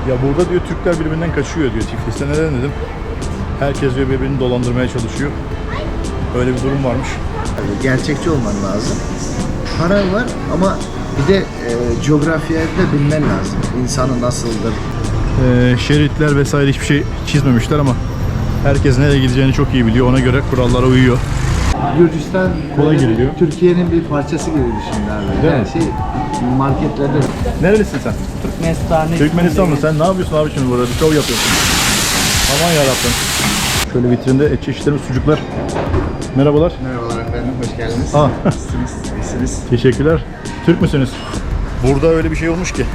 Ya burada diyor Türkler birbirinden kaçıyor diyor Tiflis'te. Neden dedim. Herkes diyor birbirini dolandırmaya çalışıyor. Öyle bir durum varmış. Gerçekçi olman lazım. Para var ama bir de coğrafyayı da bilmen lazım. İnsanı nasıldır? Şeritler vesaire hiçbir şey çizmemişler ama herkes nereye gideceğini çok iyi biliyor. Ona göre kurallara uyuyor. Gürcistan kolay giriliyor. Türkiye'nin bir parçası gibi düşün abi. Değil Her mi? şey marketlerde. Nerelisin sen? Türkmenistan'ı. Türkmenistan mı? Sen ne yapıyorsun abi şimdi burada? Bir şov yapıyorsun. Aman yarabbim. Şöyle vitrinde et çeşitlerimiz, sucuklar. Merhabalar. Merhabalar efendim, hoş geldiniz. Aa. Nasılsınız? İyisiniz. Teşekkürler. Türk müsünüz? Burada öyle bir şey olmuş ki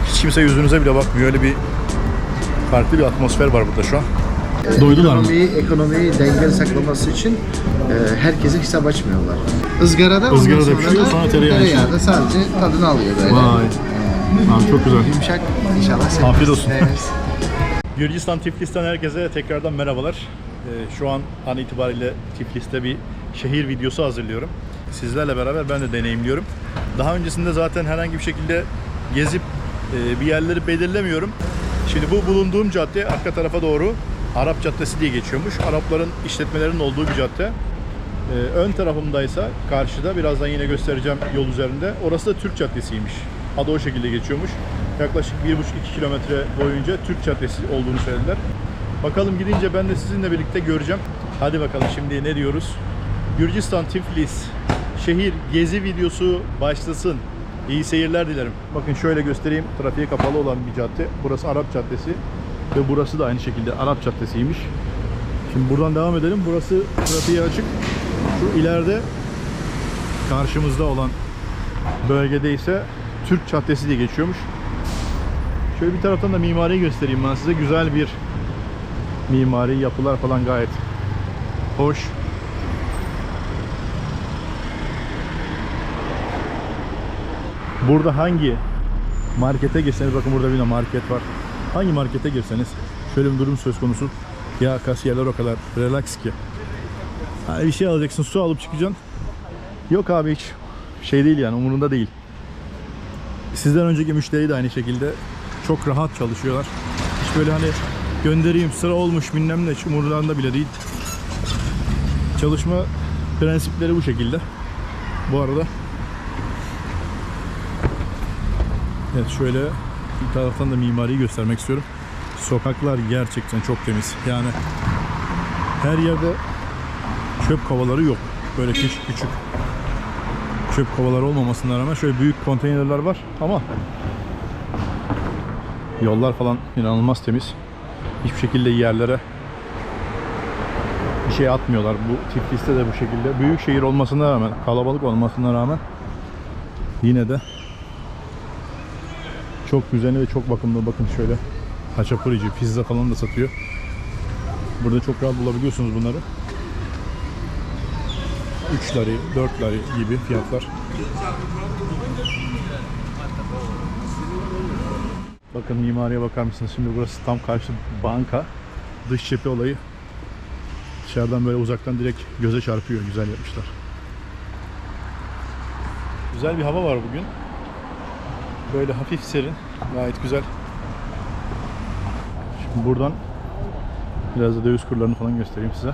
hiç kimse yüzünüze bile bakmıyor. Öyle bir farklı bir atmosfer var burada şu an. Doydular mı? Ekonomiyi dengeli saklaması için herkese hesap açmıyorlar. Izgarada Izgarada pişiyor, sonra tereyağı da sadece tadını alıyor böyle. Vay. Abi çok güzel. Yumuşak inşallah severiz. Afiyet olsun. Evet. Gürcistan Tiflis'ten herkese tekrardan merhabalar. Şu an itibariyle Tiflis'te bir şehir videosu hazırlıyorum. Sizlerle beraber ben de deneyimliyorum. Daha öncesinde zaten herhangi bir şekilde gezip bir yerleri belirlemiyorum. Şimdi bu bulunduğum cadde arka tarafa doğru Arap Caddesi diye geçiyormuş. Arapların işletmelerinin olduğu bir cadde. Ön tarafımdaysa karşıda birazdan yine göstereceğim yol üzerinde. Orası da Türk Caddesi'ymiş. Adı o şekilde geçiyormuş. Yaklaşık 1,5-2 kilometre boyunca Türk Caddesi olduğunu söylediler. Bakalım gidince ben de sizinle birlikte göreceğim. Hadi bakalım şimdi ne diyoruz? Gürcistan Tiflis şehir gezi videosu başlasın. İyi seyirler dilerim. Bakın şöyle göstereyim. Trafiğe kapalı olan bir cadde. Burası Arap Caddesi. Ve burası da aynı şekilde Arap Caddesi'ymiş. Şimdi buradan devam edelim. Burası trafiğe açık. Şu ileride karşımızda olan bölgede ise Türk Caddesi diye geçiyormuş. Şöyle bir taraftan da mimariyi göstereyim ben size. Güzel bir mimari, yapılar falan gayet hoş. Burada hangi markete girseniz, bakın burada bir de market var. Hangi markete girseniz şöyle bir durum söz konusu. Ya kasiyerler o kadar relax ki. Hani bir şey alacaksın, su alıp çıkacaksın. Yok abi hiç şey değil yani, umurunda değil. Sizden önceki müşteri de aynı şekilde çok rahat çalışıyorlar. Hiç böyle hani göndereyim sıra olmuş bilmem ne, hiç umurlarında bile değil. Çalışma prensipleri bu şekilde. Bu arada evet, şöyle bir taraftan da mimariyi göstermek istiyorum. Sokaklar gerçekten çok temiz. Yani her yerde çöp kovaları yok. Böyle küçük çöp kovaları olmamasına rağmen şöyle büyük konteynerler var ama yollar falan inanılmaz temiz. Hiçbir şekilde yerlere bir şey atmıyorlar. Bu Tiflis'te de bu şekilde. Büyük şehir olmasına rağmen, kalabalık olmasına rağmen yine de çok düzenli ve çok bakımlı. Bakın şöyle haçapurici, pizza falan da satıyor. Burada çok rahat bulabiliyorsunuz bunları. 3 lari, 4 lari gibi fiyatlar. Bakın mimariye bakar mısınız? Şimdi burası tam karşı banka. Dış cephe olayı. Dışarıdan böyle uzaktan direkt göze çarpıyor. Güzel yapmışlar. Güzel bir hava var bugün. Böyle hafif serin. Gayet güzel. Şimdi buradan biraz da döviz kurlarını falan göstereyim size.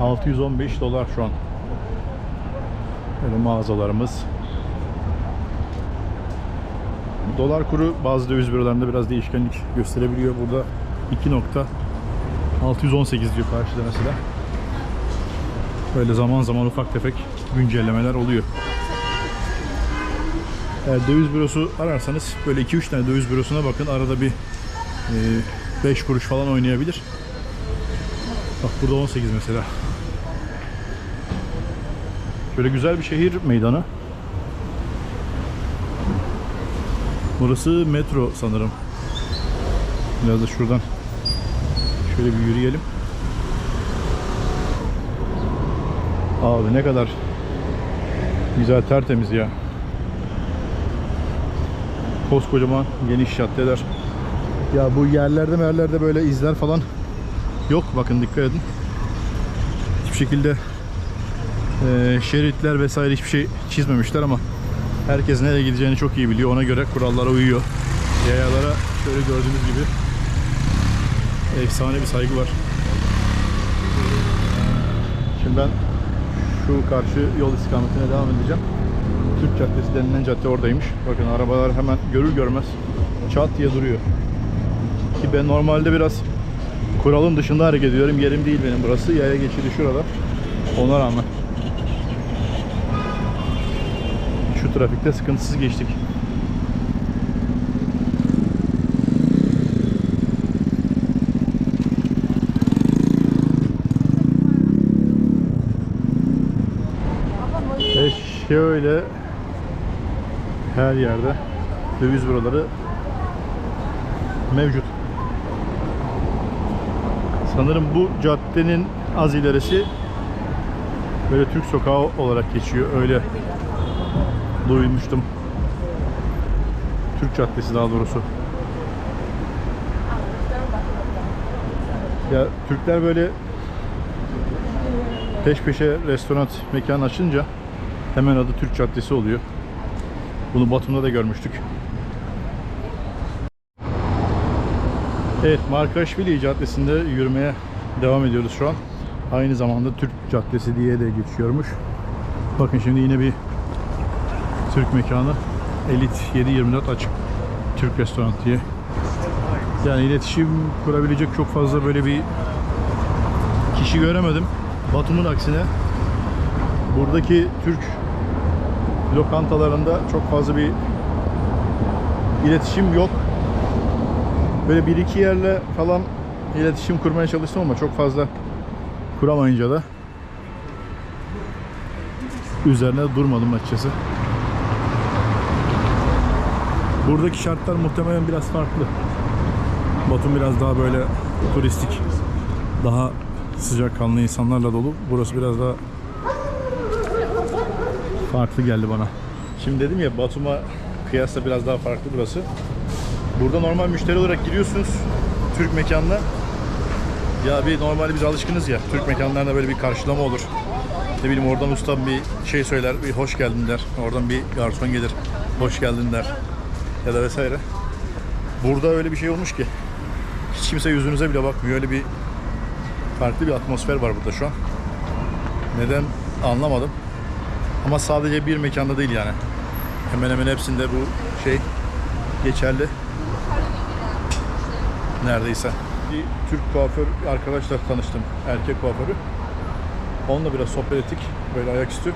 2.615 dolar şu an. Böyle mağazalarımız. Dolar kuru bazı döviz bürolarında biraz değişkenlik gösterebiliyor. Burada 2.618 diyor karşıda mesela. Böyle zaman zaman ufak tefek güncellemeler oluyor. Eğer döviz bürosu ararsanız böyle 2-3 tane döviz bürosuna bakın. Arada bir 5 kuruş falan oynayabilir. Bak burada 18 mesela. Şöyle güzel bir şehir meydanı. Burası metro sanırım. Biraz da şuradan şöyle bir yürüyelim. Abi ne kadar güzel, tertemiz ya. Koskocaman geniş caddeler. Ya bu yerlerde böyle izler falan yok. Bakın dikkat edin. Hiçbir şekilde şeritler vesaire hiçbir şey çizmemişler ama Herkes nereye gideceğini çok iyi biliyor. Ona göre kurallara uyuyor. Yayalara şöyle gördüğünüz gibi efsane bir saygı var. Şimdi ben şu karşı yol istikametine devam edeceğim. Türk Caddesi denilen cadde oradaymış. Bakın arabalar hemen görür görmez çat diye duruyor. Ki ben normalde biraz kuralın dışında hareket ediyorum. Yerim değil benim burası. Yaya geçidi şurada. Ona rağmen şu trafikte sıkıntısız geçtik. Ve şöyle her yerde döviz büroları mevcut. Sanırım bu caddenin az ilerisi böyle Türk sokağı olarak geçiyor. Öyle duymuştum. Türk Caddesi daha doğrusu. Ya Türkler böyle peş peşe restoran, mekan açınca hemen adı Türk Caddesi oluyor. Bunu Batum'da da görmüştük. Evet, Markaşvili Caddesi'nde yürümeye devam ediyoruz şu an. Aynı zamanda Türk Caddesi diye de geçiyormuş. Bakın şimdi yine bir Türk mekanı. Elit 7/24 açık. Türk restoran diye. Yani iletişim kurabilecek çok fazla böyle bir kişi göremedim. Batum'un aksine buradaki Türk lokantalarında çok fazla bir iletişim yok. Böyle bir iki yerle falan iletişim kurmaya çalıştım ama çok fazla kuramayınca da üzerine durmadım açıkçası. Buradaki şartlar muhtemelen biraz farklı. Batum biraz daha böyle turistik, daha sıcakkanlı insanlarla dolu. Burası biraz daha farklı geldi bana. Şimdi dedim ya, Batum'a kıyasla biraz daha farklı burası. Burada normal müşteri olarak giriyorsunuz Türk mekanına. Ya bir normalde biz alışkınız ya, Türk mekanlarında böyle bir karşılama olur. Ne bileyim, oradan ustam bir şey söyler, bir hoş geldin der. Oradan bir garson gelir, hoş geldin der. Ya da vesaire. Burada öyle bir şey olmuş ki hiç kimse yüzünüze bile bakmıyor. Öyle bir farklı bir atmosfer var burada şu an. Neden anlamadım. Ama sadece bir mekanda değil yani. Hemen hemen hepsinde bu şey geçerli. Neredeyse. Bir Türk kuaför arkadaşla tanıştım. Erkek kuaförü. Onunla biraz sohbet ettik. Böyle ayaküstü.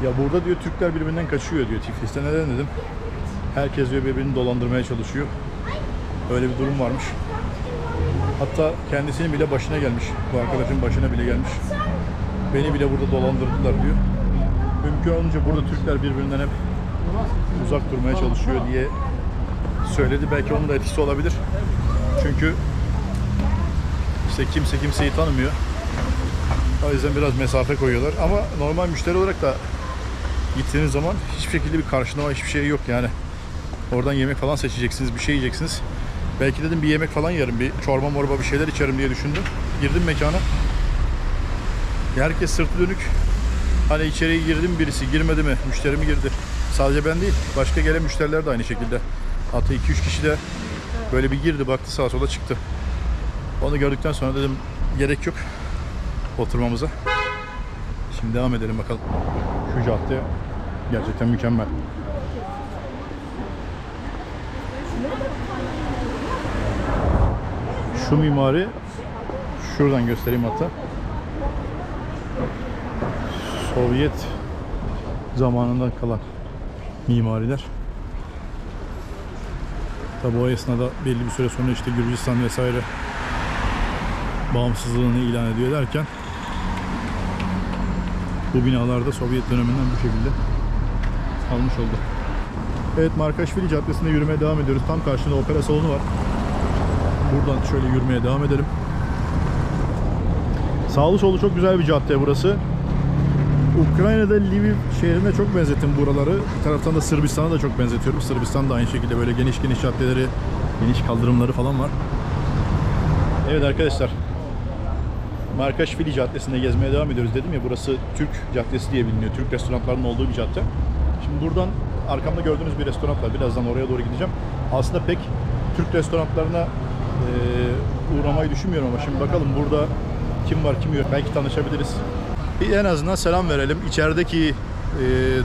Ya burada diyor Türkler birbirinden kaçıyor diyor Tiflis'te. Neden dedim. Herkes diyor birbirini dolandırmaya çalışıyor. Öyle bir durum varmış. Hatta kendisinin bile başına gelmiş. Bu arkadaşın başına bile gelmiş. Beni bile burada dolandırdılar diyor. Mümkün olunca burada Türkler birbirinden hep uzak durmaya çalışıyor diye söyledi. Belki onun da etkisi olabilir. Çünkü işte kimse kimseyi tanımıyor. O yüzden biraz mesafe koyuyorlar. Ama normal müşteri olarak da gittiğiniz zaman hiçbir şekilde bir karşılama, hiçbir şey yok yani. Oradan yemek falan seçeceksiniz, bir şey yiyeceksiniz. Belki dedim bir yemek falan yerim, bir çorba morba bir şeyler içerim diye düşündüm. Girdim mekana. Herkes sırtı dönük. Hani içeriye girdi mi birisi, girmedi mi? Müşteri mi girdi? Sadece ben değil, başka gelen müşteriler de aynı şekilde. Hatta 2-3 kişi de böyle bir girdi, baktı sağa sola çıktı. Onu gördükten sonra dedim gerek yok oturmamıza. Şimdi devam edelim bakalım. Şu cadde gerçekten mükemmel. Şu mimari şuradan göstereyim hatta. Sovyet zamanından kalan mimariler. Tabi o esnada belli bir süre sonra işte Gürcistan vesaire bağımsızlığını ilan ediyor derken bu binalarda Sovyet döneminden bu şekilde kalmış oldu. Evet, Markaşvili Caddesi'nde yürümeye devam ediyoruz. Tam karşında opera salonu var. Buradan şöyle yürümeye devam edelim. Sağlı solu çok güzel bir cadde burası. Ukrayna'da Lviv şehrine çok benzettim buraları. Bir taraftan da Sırbistan'a da çok benzetiyorum. Sırbistan da aynı şekilde böyle geniş geniş caddeleri, geniş kaldırımları falan var. Evet arkadaşlar, Markaşvili Caddesi'nde gezmeye devam ediyoruz. Dedim ya, burası Türk Caddesi diye biliniyor. Türk restoranlarının olduğu bir cadde. Şimdi buradan arkamda gördüğünüz bir restoran var. Birazdan oraya doğru gideceğim. Aslında pek Türk restoranlarına uğramayı düşünmüyorum ama şimdi bakalım burada kim var kim yok. Belki tanışabiliriz. Bir en azından selam verelim. İçerideki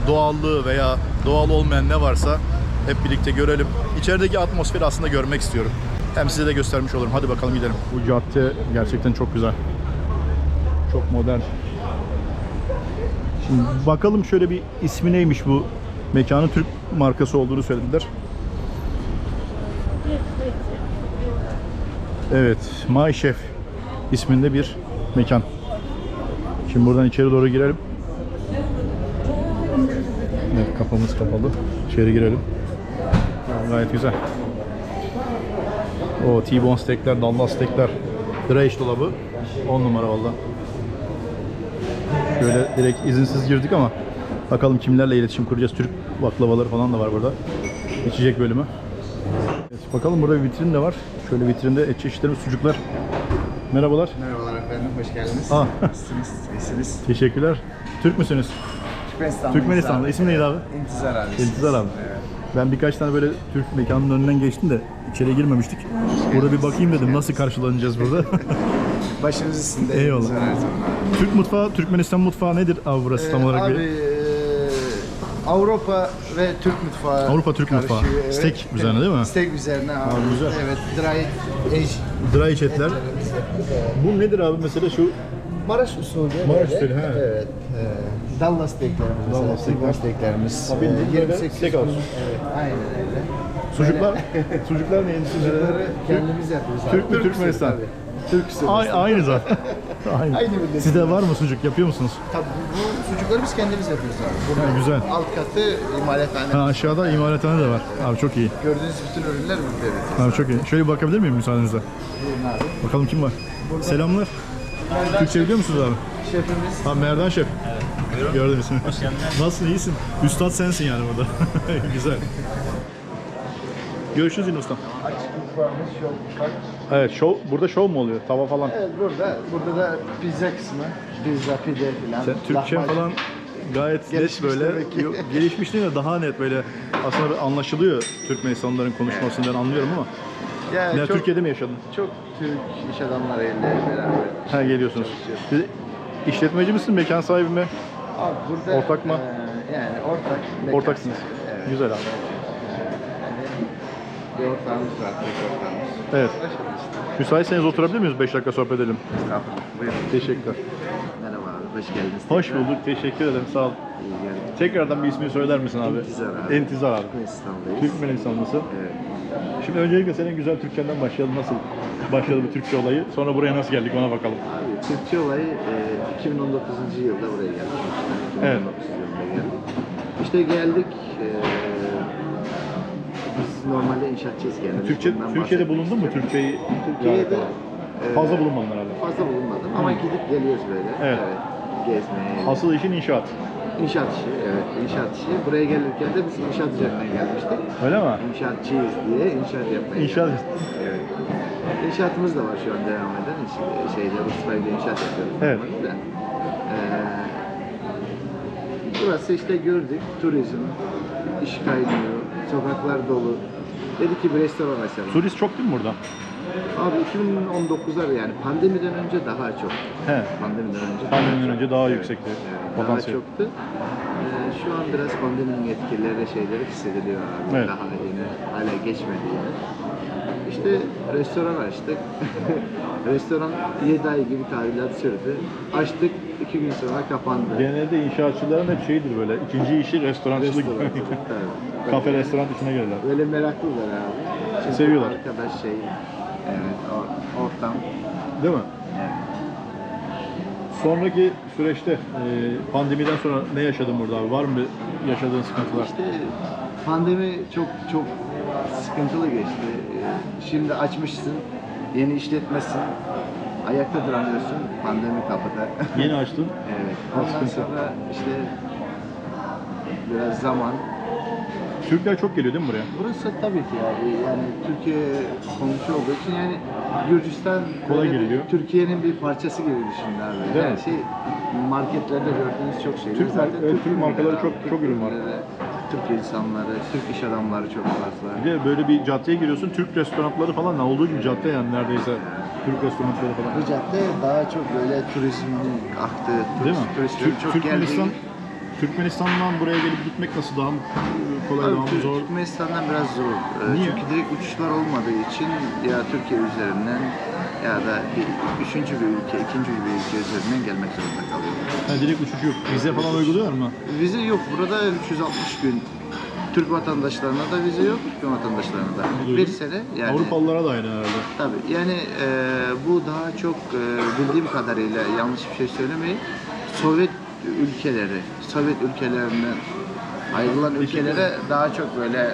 doğallığı veya doğal olmayan ne varsa hep birlikte görelim. İçerideki atmosferi aslında görmek istiyorum. Hem size de göstermiş olurum. Hadi bakalım gidelim. Bu cadde gerçekten çok güzel. Çok modern. Şimdi bakalım şöyle bir ismi neymiş bu mekanın, Türk markası olduğunu söylediler. Evet, My Chef isminde bir mekan. Şimdi buradan içeri doğru girelim. Evet, kapımız kapalı. İçeri girelim. Gayet güzel. O T-bone steakler, Dallas steakler, dry age dolabı 10 numara valla. Şöyle direkt izinsiz girdik ama bakalım kimlerle iletişim kuracağız. Türk baklavaları falan da var burada. İçecek bölümü. Evet, bakalım burada bir vitrin de var. Şöyle vitrinde et çeşitleri, sucuklar. Merhabalar. Merhabalar efendim, hoş geldiniz. Nasılsınız? İyisiniz. Teşekkürler. Türk müsünüz? Türkmenistan'da. İsim neydi abi? İntizar abi. İntizar abi. Evet. Ben birkaç tane böyle Türk mekanının önünden geçtim de içeriye girmemiştik. Burada bir bakayım dedim, nasıl karşılanacağız burada. Başınız üstünde. Eyvallah. İntizar her zaman. Türk mutfağı, Türkmenistan mutfağı nedir abi burası tam olarak? Abi, Avrupa ve Türk mutfağı Avrupa Türk mutfağı. karışıyor, evet. Steak üzerine değil mi? Steak üzerine abi. Abi, güzel. Evet, dry age. Dry age etler. Bu nedir abi mesela şu? Maraş usulü. Maraş böyle. usulü, he. Evet. Dallas steaklerimiz mesela. Dallas steakler. steaklerimiz. Ha, bildiğin böyle 28 steakhouse. gün. Evet, aynen öyle. Sucuklar? Sucuklar neyin? Sucukları kendimiz yapıyoruz. Türk mü, usulü Türkmenistan? tabii. Türk usulü. Aynı zaten. Aynı. Aynı millet. Sizde var mı sucuk? Yapıyor musunuz? Tabii bu sucukları biz kendimiz yapıyoruz abi. Ha, güzel. Alt katı imalathane. Ha, aşağıda imalathane de var. Abi çok iyi. Gördüğünüz bütün ürünler burada üretiyoruz. Abi çok iyi. Şöyle bir bakabilir miyim müsaadenizle? Buyurun abi. Bakalım kim var? Selamlar. Türkçe biliyor musunuz abi? Şefimiz. Ha, Merdan Şef. Gördüm ismini. Hoş geldin. Nasılsın, iyisin? Üstad sensin yani burada. Güzel. Görüşürüz yine ustam. Açık mutfağımız şov. Evet, burada şov mu oluyor? Tava falan. Evet burada da pizza kısmı. Pizza, pide falan. Sen Türkçe lahmacun. falan gayet net Gelişmiş böyle. demek ki. Yok, gelişmiş değil de daha net böyle. Aslında bir anlaşılıyor Türkmenistanlıların konuşmasından anlıyorum ama. Yani Ya çok, Türkiye'de mi yaşadın? çok Türk iş adamlarıyla beraber. Ha, geliyorsunuz. çalışıyoruz. Bir işletmeci misin, mekan sahibi mi? Abi burada Ortak mı? Yani ortak. mekan. Ortaksınız. Evet. Güzel abi. Yani bir ortağımız var, tek ortağımız. Evet. Uğraşıyoruz işte. Müsaitseniz oturabilir miyiz? 5 dakika sohbet edelim. Estağfurullah. Buyurun. Teşekkürler. Merhaba abi, hoş geldiniz. Hoş tekrar. bulduk. Teşekkür ederim. Sağ ol. İyi geldin. Tekrardan bir ismini söyler misin abi? İntizar abi. İntizar abi. Türkmenistan'dayız. Türkmenistanlısı. Evet. Şimdi öncelikle senin güzel Türkçenden başlayalım. Nasıl başladı bu Türkçe olayı? Sonra buraya nasıl geldik ona bakalım. Abi Türkçe olayı 2019. yılda buraya geldik. Evet. 2019 yılında geldik. İşte geldik. Biz normalde inşaatçıyız kendimiz. Bundan Türkiye'de bahsetmek bulundun mu? istiyorum. Türkçeyi Türkiye'de fazla bulunmadın herhalde. fazla bulunmadım ama gidip geliyoruz böyle. Evet. Gezmeye. Asıl işin inşaat. İnşaat işi, evet. İnşaat işi. Buraya gelirken de biz inşaat üzerinden gelmiştik. Öyle mi? İnşaatçıyız diye inşaat yapmaya İnşaat. geldik. Evet. İnşaatımız da var şu an devam eden. Şeyde, Rusbay'da inşaat yapıyoruz. Evet. normalde. Burası işte gördük. Turizm, iş kaynıyor, sokaklar dolu. Dedik ki bir restoran açalım. Turist çok değil mi burada? Abi 2019'lar yani pandemiden önce daha çok. He. Pandemiden önce daha yüksekti. Daha Potansiyel. çoktu. Şu an biraz pandeminin etkileri şeyleri hissediliyor abi. Evet. Daha yine hala geçmedi yani. İşte restoran açtık. Restoran 7 ay gibi tadilat sürdü. Açtık 2 gün sonra kapandı. Genelde inşaatçıların hep şeydir böyle. İkinci işi restorancılık. Restoran, tabii. Kafe, restoran işine gelirler. Böyle meraklılar abi. Çünkü Seviyorlar. Arkadaş şey, evet, ortam. Değil mi? Sonraki süreçte pandemiden sonra ne yaşadın burada abi? Var mı bir yaşadığın sıkıntılar? İşte pandemi çok sıkıntılı geçti. Şimdi açmışsın, yeni işletmesin, ayakta duramıyorsun, pandemi kapıda. Yeni açtın. Evet. O Ondan sıkıntı. sonra işte biraz zaman, Türkler çok geliyor değil mi buraya? Burası tabii ki abi, yani Türkiye komşu olduğu için yani Gürcistan Kolay böyle bir giriliyor. Türkiye'nin bir parçası gibi düşünün abi. Değil Her mi? şey marketlerde gördüğünüz çok şey. Türk Zaten Türk ürünleri markaları abi, çok Türk çok ürün var. ürünleri, Türk insanları, Türk iş adamları çok fazla. Bir de böyle bir caddeye giriyorsun, Türk restoranları falan olduğu gibi cadde yani neredeyse. Türk restoranları falan. Bu cadde daha çok böyle turizmin aktığı, Değil mi? turistlerin çok Türkmenistan, geldiği. Türkmenistan'dan buraya gelip gitmek nasıl, daha mı kolay, daha mı Abi, zor? Türkmenistan'dan biraz zor. Niye? Çünkü direkt uçuşlar olmadığı için ya Türkiye üzerinden ya da bir üçüncü bir ülke, ikinci bir ülke üzerinden gelmek zorunda kalıyorlar. Ha, direkt uçuş yok. Vize falan uyguluyor mu? Vize yok. Burada 360 gün Türk vatandaşlarına da vize yok, Türk vatandaşlarına da. Duydum. Bir sene yani. Avrupalılara da aynı herhalde. Tabii yani bu daha çok bildiğim kadarıyla, yanlış bir şey söylemeyin, Sovyet ülkeleri, Sovyet ülkelerinden ayrılan ülkelere daha çok böyle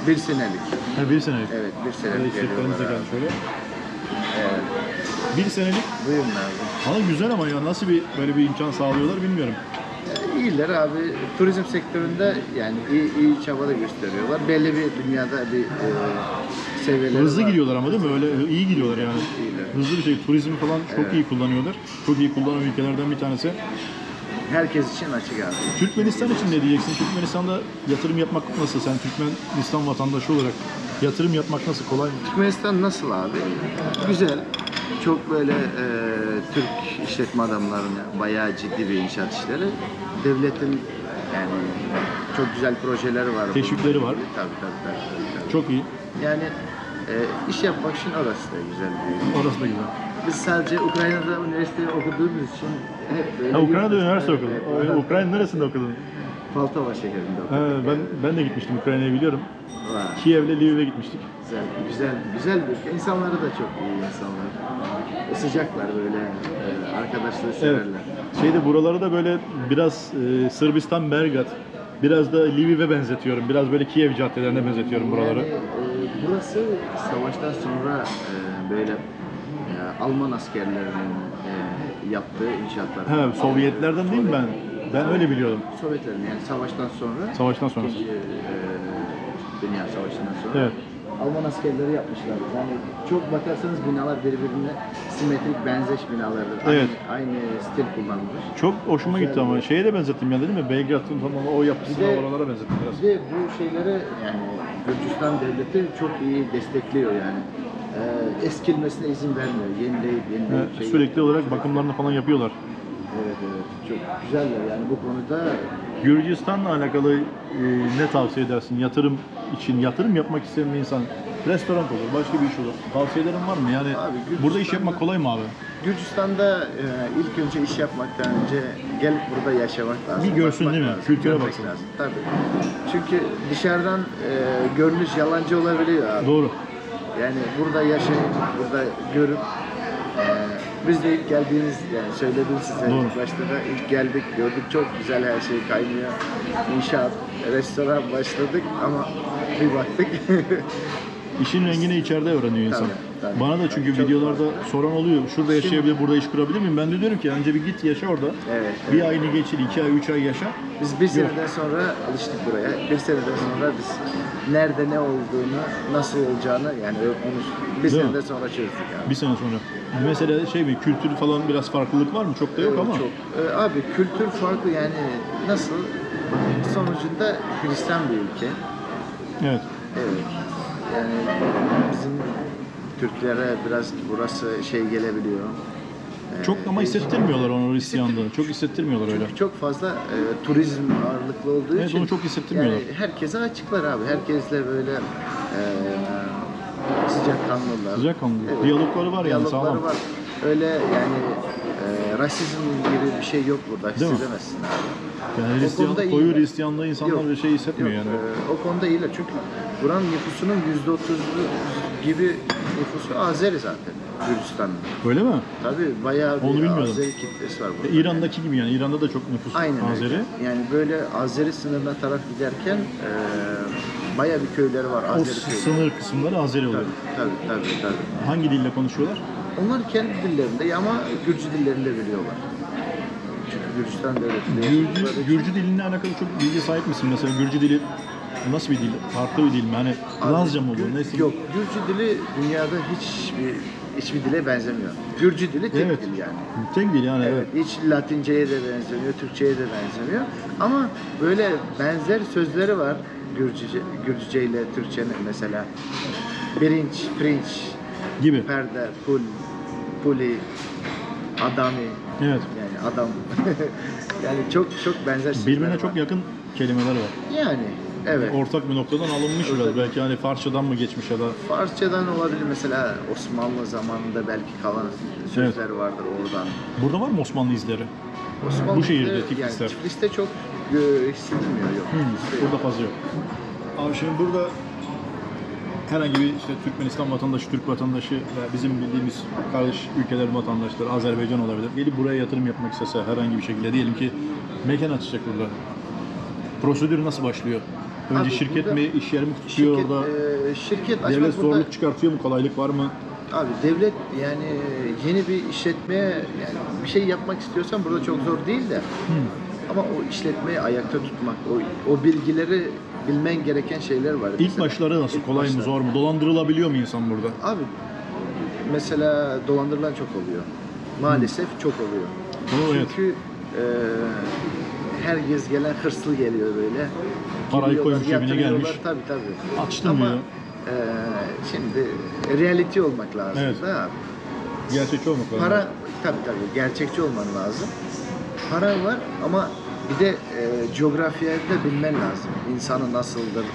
bir senelik. Ha, bir senelik. Evet, bir senelik Evet, geliyorlar. geldi şöyle. Evet, Bir senelik. buyurun abi. Valla güzel ama ya nasıl bir böyle bir imkan sağlıyorlar bilmiyorum. İyiler abi. Turizm sektöründe yani iyi çaba da gösteriyorlar. Belli bir dünyada bir seviyeleri Hızlı var. gidiyorlar ama değil mi? Öyle iyi gidiyorlar yani. İyiler. Hızlı bir şey. Turizmi falan çok Evet. iyi kullanıyorlar. Çok iyi kullanan ülkelerden bir tanesi. Herkes için açık abi. Türkmenistan için ne diyeceksin? Türkmenistan'da yatırım yapmak nasıl? Sen Türkmenistan vatandaşı olarak yatırım yapmak nasıl? Kolay mı? Türkmenistan nasıl abi? Güzel. Çok böyle Türk işletme adamlarının bayağı ciddi bir inşaat işleri. Devletin yani çok güzel projeleri var. Teşvikleri var. Tabii. Çok iyi. Yani iş yapmak için orası da güzel bir. Orası da güzel. Biz sadece Ukrayna'da üniversiteyi okuduğumuz için hep böyle... Ha, Ukrayna'da üniversite Evet, okudun. evet. Ukrayna neresinde okudun? Paltova şehrinde Ha, okuduk. ben de gitmiştim, Ukrayna'yı biliyorum. Vay, Kiev'le Lviv'e gitmiştik. güzel bir ülke. İnsanları da çok iyi insanlar. Sıcaklar böyle, arkadaşları Evet. severler. Buraları da böyle biraz Sırbistan, Belgrad, biraz da Lviv'e benzetiyorum. Biraz böyle Kiev caddelerine benzetiyorum buraları. Yani, burası savaştan sonra böyle Alman askerlerinin yaptığı inşaatlar. Ha, Sovyetlerden değil mi ben? Ben öyle biliyordum. Sovyetlerin yani savaştan sonra. Savaştan sonra. İkinci Dünya Savaşı'ndan sonra. Evet. Alman askerleri yapmışlar. Yani çok bakarsanız binalar birbirine simetrik, benzeş binalardır. Evet. Aynı stil kullanılmış. Çok hoşuma gitti ama şeye de benzettim ya, değil mi? Belgrad'ın falan o yapısına, Bir de- oralara benzettim biraz. Bir de bu şeyleri yani Gürcistan devleti çok iyi destekliyor yani. Eskilmesine izin vermiyor. Yenileyip Evet, şey sürekli olarak bakımlarını falan yapıyorlar. Evet. Çok güzeller yani bu konuda. Gürcistan'la alakalı ne tavsiye edersin? Yatırım için, yatırım yapmak isteyen bir insan, restoran olur, başka bir iş olur. Tavsiyelerin var mı? Yani Abi, burada iş yapmak kolay mı abi? Gürcistan'da ilk önce iş yapmaktan önce gelip burada yaşamak lazım. Bir görsün bakmak değil mi? lazım, Kültüre görmek baksın. lazım. Tabii. Çünkü dışarıdan görünüş yalancı olabiliyor abi. Doğru. Yani burada yaşayıp, burada görüp biz de ilk geldiğimiz, yani söyledim size Doğru. ilk başta da ilk geldik, gördük çok güzel, her şey kaynıyor. İnşaat, restoran başladık ama bir baktık. İşin rengini içeride öğreniyor insan. Tabii. Bana da çünkü Çok videolarda fazla. soran oluyor. Şurada yaşayabilir, burada iş kurabilir miyim? Ben de diyorum ki önce bir git yaşa orada. Evet. Bir ayını geçir, 2 ay, 3 ay yaşa. Biz bir seneden sonra alıştık buraya. Bir seneden sonra biz nerede ne olduğunu, nasıl olacağını yani onu bir Değil mi? seneden sonra çözdük abi. Bir sene sonra. Mesela kültür falan biraz farklılık var mı? Çok da yok ama. Çok. Abi kültür farklı yani nasıl? Sonucunda Hristiyan bir ülke. Evet. Evet. Yani bizim Türklere biraz burası şey gelebiliyor. Çok ama hissettirmiyorlar onu Hristiyanlığı. Çok hissettirmiyorlar öyle. Çünkü çok fazla turizm ağırlıklı olduğu Evet, için onu çok hissettirmiyorlar. yani herkese açıklar abi. Herkesle böyle sıcakkanlılar. Sıcakkanlı. Diyalogları var yani, Diyalogları sağlam. var. Öyle yani rasizm gibi bir şey yok burada. Değil mi? Hissedemezsin abi. Yani O konuda Hristiyan, koyu iyiler. Hristiyanlığı insanlar Yok, bir şey hissetmiyor yok. yani. O konuda iyiler çünkü buranın nüfusunun %30 gibi nüfusu Azeri zaten Gürcistan'da. Öyle mi? Tabii bayağı Onu bir bilmiyordum. Azeri kitlesi var burada. İran'daki gibi yani. İran'da da çok nüfus Aynen Azeri. öyle. Yani böyle Azeri sınırına taraf giderken bayağı bir köyleri var O Azeri köyleri. sınır kısımları Azeri oluyor. Tabii. Hangi dille konuşuyorlar? Onlar kendi dillerinde ama Gürcü dillerinde biliyorlar. Çünkü Gürcistan devleti. Gürcü dilinle alakalı çok bilgi sahip misin? Mesela Gürcü dili nasıl bir dil? Farklı bir dil mi? Hani Lazca mı bu? Neyse. Yok, Gürcü dili dünyada hiçbir dile benzemiyor. Gürcü dili tek Evet. dil yani. Tek dil yani. Evet, hiç Latince'ye de benzemiyor, Türkçe'ye de benzemiyor. Ama böyle benzer sözleri var Gürcüce ile Türkçenin mesela. Birinç, pirinç, Gibi. perde, pul, puli, adami. Evet. Yani adam. Yani çok benzer şeyler Birbirine var. çok yakın kelimeler var. Yani evet. Ortak bir noktadan alınmış biraz. Belki hani Farsçadan mı geçmiş ya da Farsçadan olabilir mesela, Osmanlı zamanında belki kalan sözler vardır oradan. burada var mı Osmanlı izleri? Osmanlı Bu şehirde, yani Tiflis'te. Tiflis'te çok hissedilmiyor, yok. Tiflis'te Burada fazla yok. Abi şimdi burada herhangi bir işte Türkmenistan vatandaşı, Türk vatandaşı veya bizim bildiğimiz kardeş ülkelerin vatandaşları, Azerbaycan olabilir. Gelip buraya yatırım yapmak istese herhangi bir şekilde, diyelim ki mekan açacak burada. Prosedür nasıl başlıyor? Önce Abi şirket burada- mi, iş yeri mi tutuyor orada? Şirket açmak Devlet burada, zorluk çıkartıyor mu? Kolaylık var mı? abi devlet yani yeni bir işletmeye yani bir şey yapmak istiyorsan burada çok zor değil de. Ama o işletmeyi ayakta tutmak, o bilgileri bilmen gereken şeyler var. İlk Mesela başları nasıl? ilk Kolay mı, başları. zor mu? Dolandırılabiliyor mu insan burada? Abi mesela dolandırılan çok oluyor. Maalesef çok oluyor. Bunu evet. Çünkü herkes gelen hırslı geliyor böyle. Parayı Giriyorlar, koymuş cebine yatırıyorlar. gelmiş. Tabii. Açtım Ama diyor. şimdi reality olmak lazım Evet. da abi. Gerçekçi olmak lazım. Para tabii gerçekçi olman lazım. Para var ama bir de coğrafyayı da bilmen lazım. İnsanı nasıldır,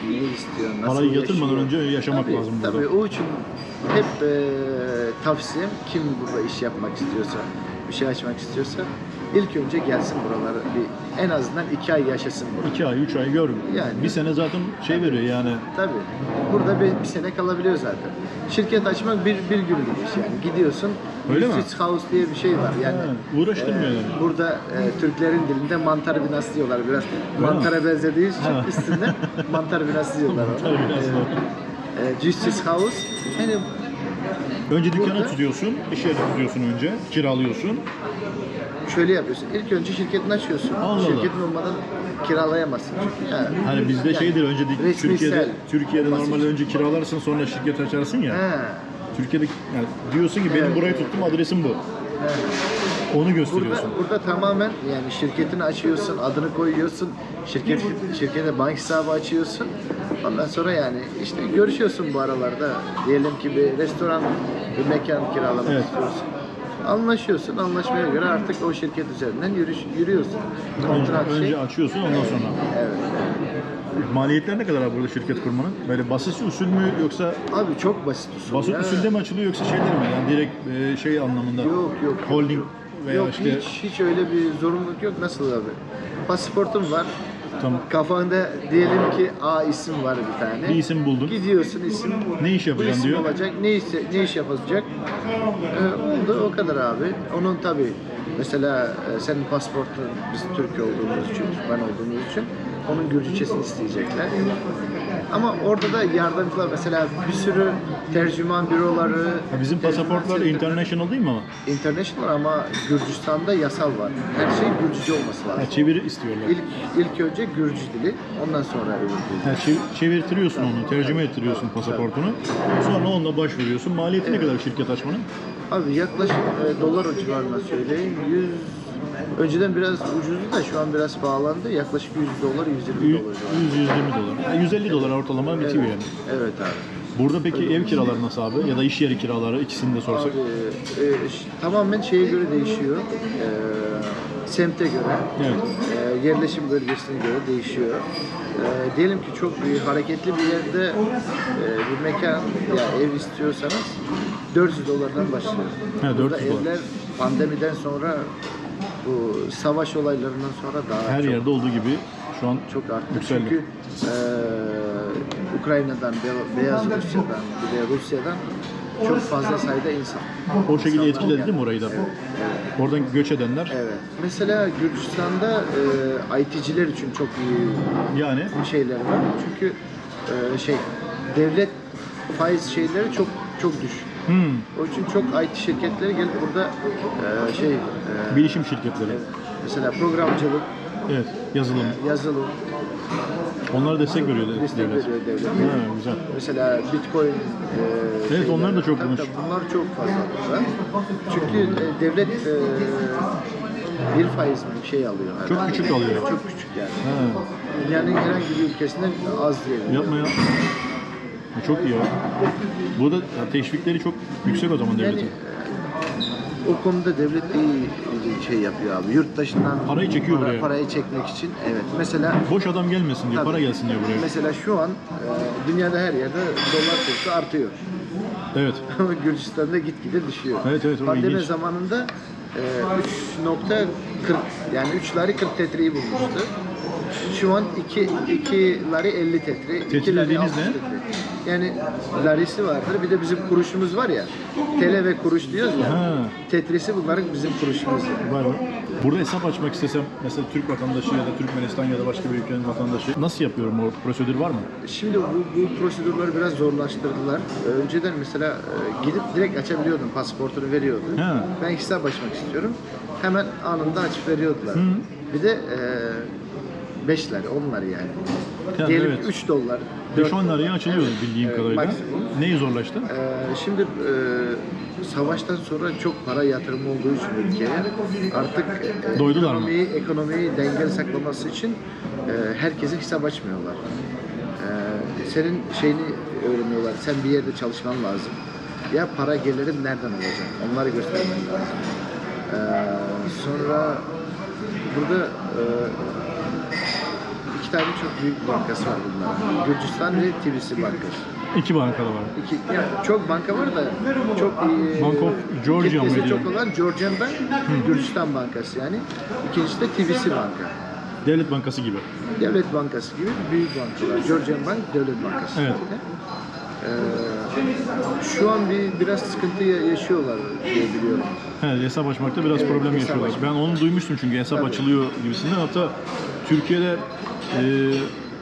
ne istiyor, nasıl Parayı yatırmadan yaşıyor. önce yaşamak Tabii, lazım burada. Tabii o için hep tavsiyem, kim burada iş yapmak istiyorsa, bir şey açmak istiyorsa ilk önce gelsin buralara, en azından 2 ay yaşasın burada. 2 ay, 3 ay gör. Yani. Bir sene zaten şey veriyor yani. Tabii. Burada bir sene kalabiliyor zaten. Şirket açmak bir günlük iş yani. Gidiyorsun. Öyle mi? Justice House diye bir şey var. Yani Uğraştırmıyorlar. burada Türklerin dilinde mantar binası diyorlar biraz. Mantara benzediği için Ha. üstünde mantar binası diyorlar. ona. Mantar binası. Justice House. Yani Önce dükkanı Burada- tutuyorsun, iş yeri tutuyorsun önce, kiralıyorsun. şöyle yapıyorsun. İlk önce şirketini açıyorsun. Allah Allah. Şirketin olmadan kiralayamazsın. Çünkü yani, Hani bizde şeydir, önce resmi Türkiye'de sel normal olması için. önce kiralarsın, sonra şirket açarsın ya. He. Türkiye'de yani diyorsun ki benim Evet, burayı evet. tuttum, adresim bu. He. Onu gösteriyorsun. Burada tamamen yani şirketini açıyorsun, adını koyuyorsun, şirkete bank hesabı açıyorsun. Ondan sonra yani işte görüşüyorsun bu aralarda. Diyelim ki bir restoran, bir mekan kiralamak Evet. istiyorsun. Anlaşıyorsun, anlaşmaya göre artık o şirket üzerinden yürüyorsun. Kontrat Önce açıyorsun, ondan sonra. Evet. Maliyetler ne kadar abi burada şirket kurmanın? Böyle basit usul mü yoksa Abi çok basit usul basit ya. usulde mi açılıyor yoksa şeyler mi? Yani direkt şey anlamında. Yok. Holding veya Yok, işte hiç öyle bir zorunluluk yok. Nasıl abi? Pasaportun var. tamam. Kafanda diyelim ki A isim var bir tane. Bir isim buldun. Gidiyorsun isim. Ne iş Bu yapacaksın isim diyor. olacak. Ne iş yapılacak? Oldu o kadar abi. Onun tabii mesela senin pasaportun, biz Türk olduğumuz için, Türkmen olduğumuz için onun Gürcücesini isteyecekler. Ama orada da yardımcılar, mesela bir sürü tercüman büroları. Ha, bizim pasaportlar international değil mi ama? international ama Gürcistan'da yasal var. Her şey Gürcüce olması lazım. Ha, çeviri istiyorlar. İlk önce Gürcü dili, ondan sonra öbür dil. Ha, çevirtiriyorsun onu, tercüme ettiriyorsun pasaportunu. Sonra onunla başvuruyorsun. Maliyeti ne kadar şirket açmanın? Abi yaklaşık dolar civarına söyleyeyim. Önceden biraz ucuzdu da şu an biraz pahalandı. Yaklaşık 100 dolar, 120 dolar civarında. 100-120 dolar. Yani 150 dolar ortalama bitiyor yani. Evet abi. Burada peki ev kiraları nasıl abi? Ya da iş yeri kiraları, ikisini de sorsak. Abi tamamen şeye göre değişiyor. Semte göre, yerleşim bölgesine göre değişiyor. Diyelim ki çok hareketli bir yerde bir mekan ya ev istiyorsanız 400 dolardan başlıyor. Ha, 400 Burada dolar. evler pandemiden sonra, bu savaş olaylarından sonra daha Her çok, yerde olduğu gibi şu an çok arttı. yükseldi. Çünkü Ukrayna'dan, Beyaz Rusya'dan, bir de Rusya'dan çok fazla sayıda insan. O şekilde İnsanlar etkiledi geldi. değil mi orayı da? Evet. Oradan göç edenler. Evet. Mesela Gürcistan'da IT'ciler için çok iyi Yani şeyler var. Çünkü devlet faiz şeyleri çok düşük. O için çok IT şirketleri gelip burada Bilişim şirketleri. mesela programcılık, Evet, yazılım. yazılım, Onlara destek veriyor destek devlet. veriyor devlet. Ha, güzel. Mesela Bitcoin Evet, onlar da çok tabii, bulmuş. bunlar çok fazla burada. Çünkü devlet 1% mi bir şey alıyor. Çok herhalde. küçük alıyor. Çok küçük yani. Ha, Dünyanın herhangi bir ülkesinde az diyelim. yapma ya. Çok iyi ya. Burada teşvikleri çok yüksek o zaman Yani devletin. o konuda devlet iyi şey yapıyor abi. Yurt dışından Parayı çekiyor buraya. Parayı çekmek için. Evet. Mesela Boş adam gelmesin diyor, tabii, para gelsin diyor buraya. Mesela şu an dünyada her yerde dolar kursu artıyor. Evet. Ama Gürcistan'da gitgide düşüyor. Evet, evet, o Pandemi ilginç. zamanında 3.40 yani 3 lari 40 tetreyi bulmuştu. Şu an 2 lari 50 tetre. 2 Tetri lari dediğiniz 60 ne? tetre. Yani larisi vardır. Bir de bizim kuruşumuz var ya. TL ve kuruş diyoruz ya. Ha. Tetresi bunların bizim kuruşumuz. Var mı? Burada hesap açmak istesem mesela Türk vatandaşı ya da Türkmenistan ya da başka bir ülkenin vatandaşı nasıl yapıyorum, o prosedür var mı? Şimdi bu prosedürleri biraz zorlaştırdılar. Önceden mesela gidip direkt açabiliyordun, pasaportunu veriyordu. Ha. Ben hesap açmak istiyorum. Hemen anında açıp veriyordular. Bir de 5 lira, 10 lira yani. Yani Diyelim evet. ki 3 dolar. 5-10 liraya açılıyor bildiğim kadarıyla. maksimum. Neyi zorlaştı? Şimdi savaştan sonra çok para yatırımı olduğu için ülkeye artık Doydular mı? ekonomiyi dengeli saklaması için herkese hesap açmıyorlar. Senin şeyini öğreniyorlar. Sen bir yerde çalışman lazım. Ya para gelirin nereden olacak? Onları göstermen lazım. Sonra burada iki tane çok büyük bankası var bunlar. Gürcistan ve TBC Bankası. 2 bankada var. Yani çok banka var da çok iyi. Bank of Georgia kitlesi mıydı? çok olan Georgian Bank, Gürcistan Bankası yani. İkincisi de TBC Banka. Devlet bankası gibi. Devlet Bankası gibi büyük bankalar. Georgian Bank Devlet Bankası. Evet. Şu an biraz sıkıntı yaşıyorlar diye biliyorum. He, hesap açmakta biraz Evet, problem hesap yaşıyorlar. açmak. Ben onu duymuştum çünkü hesap Tabii. açılıyor gibisinden. Hatta Türkiye'de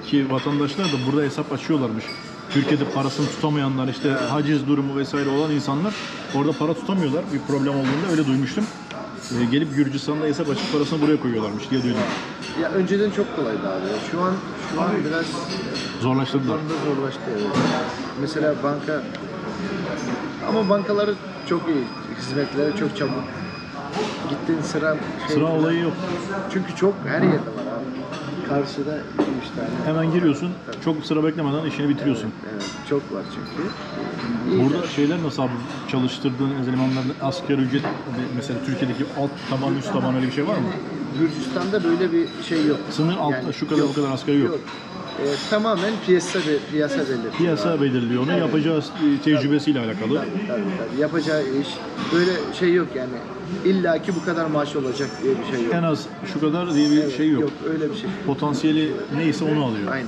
ki vatandaşlar da burada hesap açıyorlarmış. Türkiye'de parasını tutamayanlar, işte haciz durumu vesaire olan insanlar orada para tutamıyorlar. Bir problem olduğunda öyle duymuştum. Gelip Gürcistan'da hesap açıp parasını buraya koyuyorlarmış diye duydum. Ya önceden çok kolaydı abi. Şu an biraz Zorlaştırdılar. konuda zorlaştı. Evet. Mesela banka ama bankaları çok iyi. Hizmetleri çok çabuk. Gittiğin Sıra olayı yok. Çünkü çok her yerde var abi. Karşıda 2-3 tane. Hemen giriyorsun, çok sıra beklemeden işini bitiriyorsun. Evet, çok var çünkü. İyi Burada yani. şeyler nasıl abi, çalıştırdığın elemanların asgari ücret, mesela Türkiye'deki alt taban üst taban öyle bir şey var mı? Gürcistan'da böyle bir şey yok. Sınır altta şu kadar yok, bu kadar asgari yok. Tamamen piyasa belirliyor. Piyasa belirliyor onu, yapacağı tecrübesiyle alakalı. Tabii. Yapacağı iş böyle şey yok yani. İlla ki bu kadar maaş olacak diye bir şey yok. En az şu kadar diye bir şey yok. Yok öyle bir şey. Potansiyeli neyse onu alıyor. Aynen.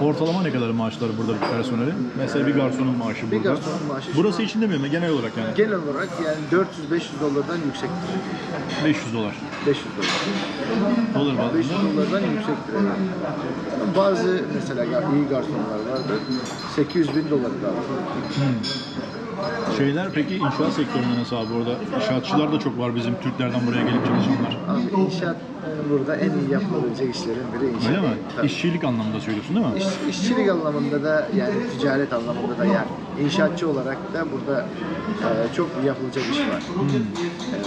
Ortalama ne kadar maaşlar burada bir personeli? Mesela bir garsonun maaşı Bir burada. garsonun maaşı Burası için demiyorum ben, genel olarak yani. genel olarak yani 400-500 dolardan yüksektir. 500 dolar. 500 dolar. Dolar bazında. 500 dolardan yüksektir. Yani. Bazı mesela iyi garsonlar vardı. 800 bin doları da aldı. Şeyler peki inşaat sektöründe nasıl abi orada? İnşaatçılar da çok var bizim Türklerden buraya gelip çalışanlar. Abi inşaat burada en iyi yapılabilecek işlerin biri inşaat. Öyle mi? Tabii. İşçilik anlamında söylüyorsun değil mi? İşçilik anlamında da yani ticaret anlamında da yani inşaatçı olarak da burada çok yapılacak iş var. Evet.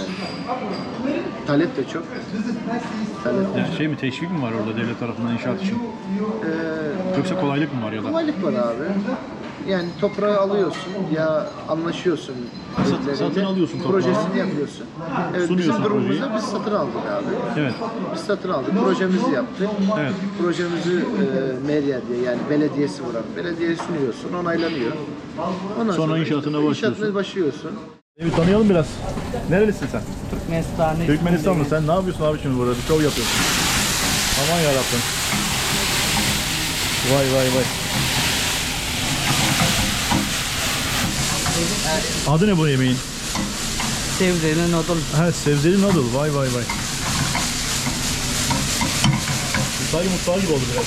Talep de çok. Talep de Yani şey mi, teşvik mi var orada devlet tarafından inşaat için? Yoksa kolaylık mı var ya da? Kolaylık var abi. Yani toprağı alıyorsun ya anlaşıyorsun. Satın alıyorsun toprağı. Projesini yapıyorsun. Evet, Sunuyorsun bizim durumumuzda projeyi. biz satın aldık abi. Evet. Biz satın aldık. Projemizi yaptık. Evet. Projemizi medya diye yani belediyesi vuran. Belediyeye sunuyorsun, onaylanıyor. Ondan Sonra inşaatına başlıyorsun. İnşaatına başlıyorsun. Evet, tanıyalım biraz. Nerelisin sen? Türkmenistan'da. Türkmenistanlı. Sen ne yapıyorsun abi şimdi burada? Bir şov yapıyorsun. Aman yarabbim. Vay. Adı ne bu yemeğin? Sebzeli noodle. Ha, sebzeli noodle. Vay. İtalya mutfağı gibi oldu biraz.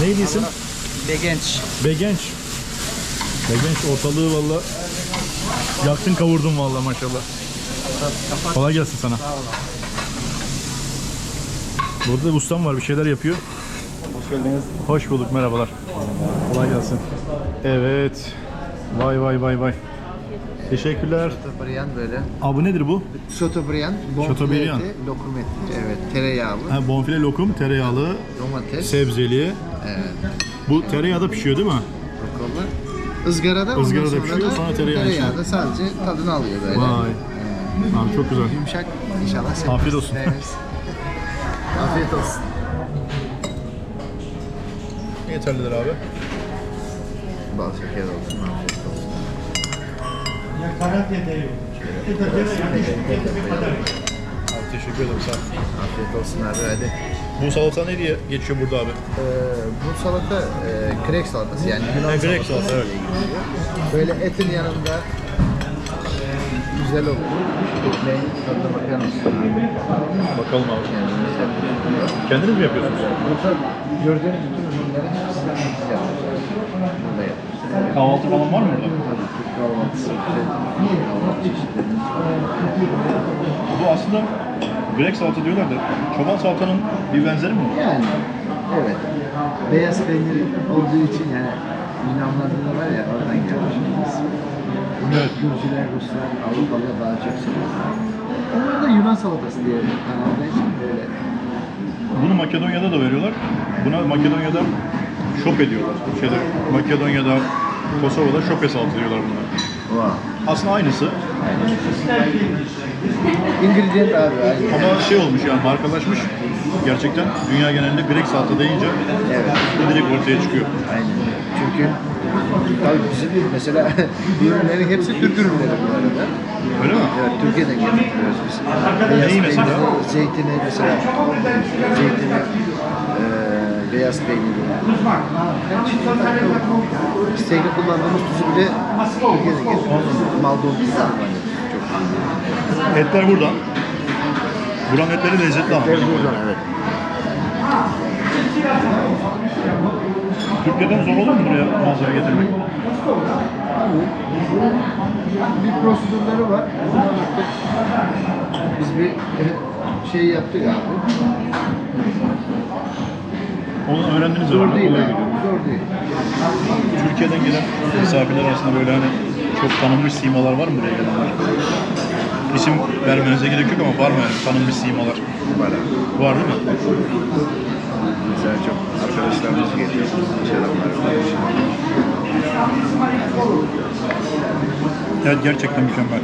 Neydi isim? Begenç. Begenç. Begenç ortalığı valla yaktın kavurdun valla maşallah. Kolay gelsin sana. Burada da ustam var, bir şeyler yapıyor. Hoş geldiniz. Hoş bulduk, merhabalar. Kolay gelsin. Evet. Vay vay vay vay. Teşekkürler. Chateaubriand böyle. Abi nedir bu? Chateaubriand, Chateaubriand. bonfile eti, lokum eti. Evet, tereyağlı, Ha, bonfile lokum, tereyağlı, domates, sebzeli. evet, Bu tereyağda pişiyor değil mi? rokola. Izgarada, Izgarada ondan pişiyor, da sonra tereyağı tereyağda sadece tadını alıyor böyle. Vay. Abi çok güzel. Yumuşak, inşallah severiz. Afiyet olsun. Severiz. Afiyet olsun. Yeterlidir abi. Bal şeker olsun, afiyet olsun. Abi teşekkür ederim, sağ ol. Afiyet olsun abi, hadi. Bu salata ne diye geçiyor burada abi? Bu salata krek salatası yani Yunan krek salatası salata, evet. diye geçiyor. Böyle etin yanında güzel olur. Ekmeğin tadına bakar mısın abi? Bakalım abi. Kendimiz yapıyoruz. Kendiniz mi yapıyorsunuz? Burada gördüğünüz bütün ürünleri hepsini biz yapacağız. Burada yapıyoruz. Kahvaltı falan var mı burada? Tabii Türk kahvaltısı, kahvaltı çeşitlerimiz var. Bu aslında Grek salata diyorlar da çoban salatanın bir benzeri mi? Yani evet. Beyaz peynir olduğu için yani Yunanlarda da var ya oradan gelmiş. Evet. Gürcüler, Ruslar, Avrupalılar daha çok seviyor. Onlar da Yunan salatası diye kanalda için böyle. Bunu Makedonya'da da veriyorlar. Buna Makedonya'da şope diyorlar. Makedonya'da, Kosova'da şope salata diyorlar buna. Wow. Aslında aynısı Ingredient abi aynı. ama şey olmuş yani markalaşmış. Gerçekten dünya genelinde Grek salata deyince Evet. direkt ortaya çıkıyor. Aynen. Çünkü tabii bizim mesela bu ürünlerin hepsi Türk ürünleri bu arada. Öyle mi? Evet, Türkiye'den getiriyoruz biz. Beyaz Neyi mesela? peyniri, zeytini mesela, zeytini, beyaz peyniri. Her çeşit farklı. İsteğini kullandığımız tuzu bile Türkiye'den getiriyoruz. Maldon tuzu kullanıyoruz. Çok Etler buradan. Buranın etleri lezzetli ama. buradan, evet. Türkiye'den zor olur mu buraya malzeme getirmek? Bir prosedürleri var. Biz bir şey yaptık abi. Onu öğrendiniz Zor herhalde. değil Kolay abi. gidiyor. Zor değil. Türkiye'den gelen misafirler arasında böyle hani çok tanınmış simalar var mı buraya gelenler? İsim vermenize gerek yok ama var mı yani tanınmış simalar? Var abi. Var değil mi? Mesela çok arkadaşlarımız geliyor. İş adamları var. Evet gerçekten mükemmel.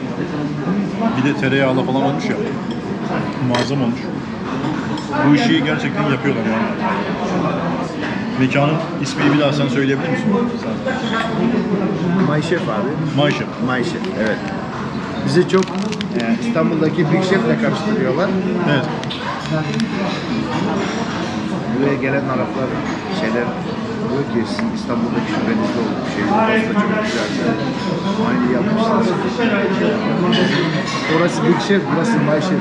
Bir de tereyağla falan olmuş ya. Muazzam olmuş. Bu işi gerçekten yapıyorlar yani. Mekanın ismini bir daha sen söyleyebilir misin? My Chef abi. Mayşe. My Chef, evet. Bizi çok İstanbul'daki Big Chef'le karıştırıyorlar. Evet. Buraya gelen Araplar şeyler diyor ki sizin İstanbul'daki şubenizde oldu bir şey. Burası da çok güzel. Aynı yapmışsınız. Orası Big Chef, burası My Chef.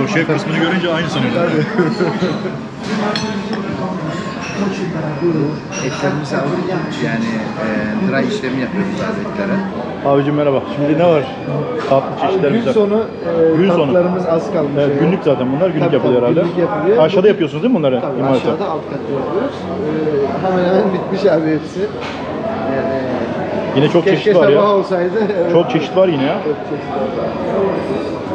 Bu şef kısmını görünce aynı sanıyorum. Etlerimizi aldık. Yani dry işlemi yapıyoruz abi etlere. Abicim merhaba. Şimdi ne var? Tatlı çeşitlerimiz Gün var. sonu Gün sonu. tatlılarımız az kalmış. Evet, günlük zaten bunlar. Günlük Tabii, yapılıyor tabii, herhalde. günlük yapılıyor. Aşağıda yapıyorsunuz değil mi bunları? Tabii İmalata? aşağıda alt katta yapıyoruz. Hemen hemen bitmiş abi hepsi. Yine çok Keşke çeşit var sabah ya. olsaydı. Evet. Çok çeşit var yine ya. Çok çeşit var.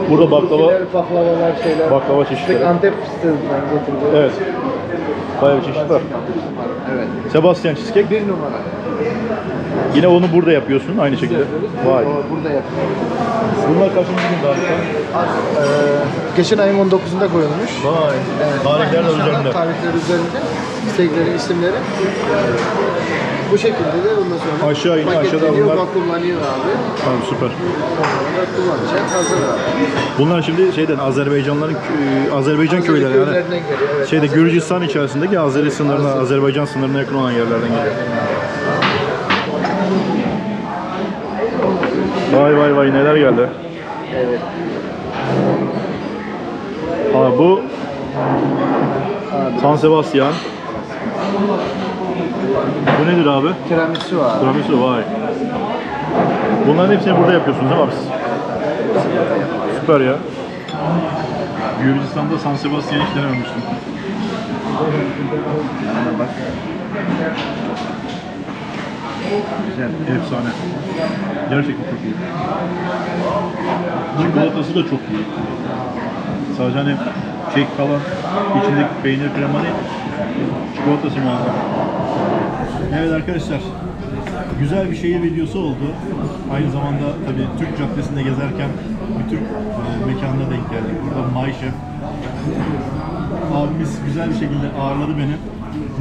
Burada baklava, Baklavalar, şeyler. baklava Tek çeşitleri. Antep fıstığından getirdi. Evet. Bayağı bir çeşit var. Evet. Sebastian cheesecake. Bir numara. Yine onu burada yapıyorsun aynı şekilde. Vay. O burada yapıyoruz. Bunlar kaçıncı gün daha? Geçen ayın 19'unda koyulmuş. Vay. Tarihler de üzerinde. Tarihler üzerinde. İstekleri, isimleri. Bu şekilde de ondan sonra Aşağı iniyor, aşağıda paketleniyor, bunlar. vakumlanıyor abi. Tamam süper. Onları kullanacak, hazır abi. Bunlar şimdi şeyden Azerbaycan köyleri yani. Köylerinden geliyor, evet. Şeyde Gürcistan içerisindeki Azeri sınırına, Azerbaycan sınırına yakın olan yerlerden geliyor. Vay vay vay neler geldi. Evet. Abi bu San Sebastian. Bu nedir abi? Tiramisu var. Tiramisu, vay. Bunların hepsini burada yapıyorsunuz değil mi abi siz? Süper ya. Gürcistan'da San Sebastian hiç denememiştim. Yanına bak. Güzel. Efsane. Gerçekten çok iyi. Çikolatası da çok iyi. Sadece hani kek falan, içindeki peynir krema değil, çikolatası muazzam. Evet arkadaşlar, güzel bir şehir videosu oldu. Aynı zamanda tabii Türk caddesinde gezerken bir Türk mekanına denk geldik. Burada May Chef. Abimiz güzel bir şekilde ağırladı beni.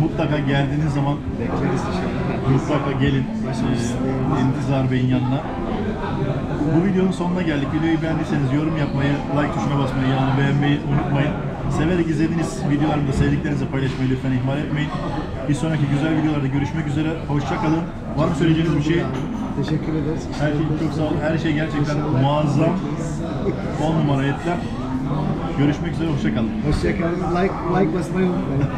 Mutlaka geldiğiniz zaman mutlaka gelin İntizar Bey'in yanına. Bu videonun sonuna geldik. Videoyu beğendiyseniz yorum yapmayı, like tuşuna basmayı, yani beğenmeyi unutmayın. Severek izlediğiniz videolarımı da sevdiklerinizle paylaşmayı lütfen ihmal etmeyin. Bir sonraki güzel videolarda görüşmek üzere. Hoşça kalın. Var mı söyleyeceğiniz bir şey? Teşekkür ederiz. Her şey çok sağ olun. Her şey gerçekten muazzam. 10 numara etler. Görüşmek üzere. Hoşça kalın. Hoşçakalın. Like basmayı unutmayın.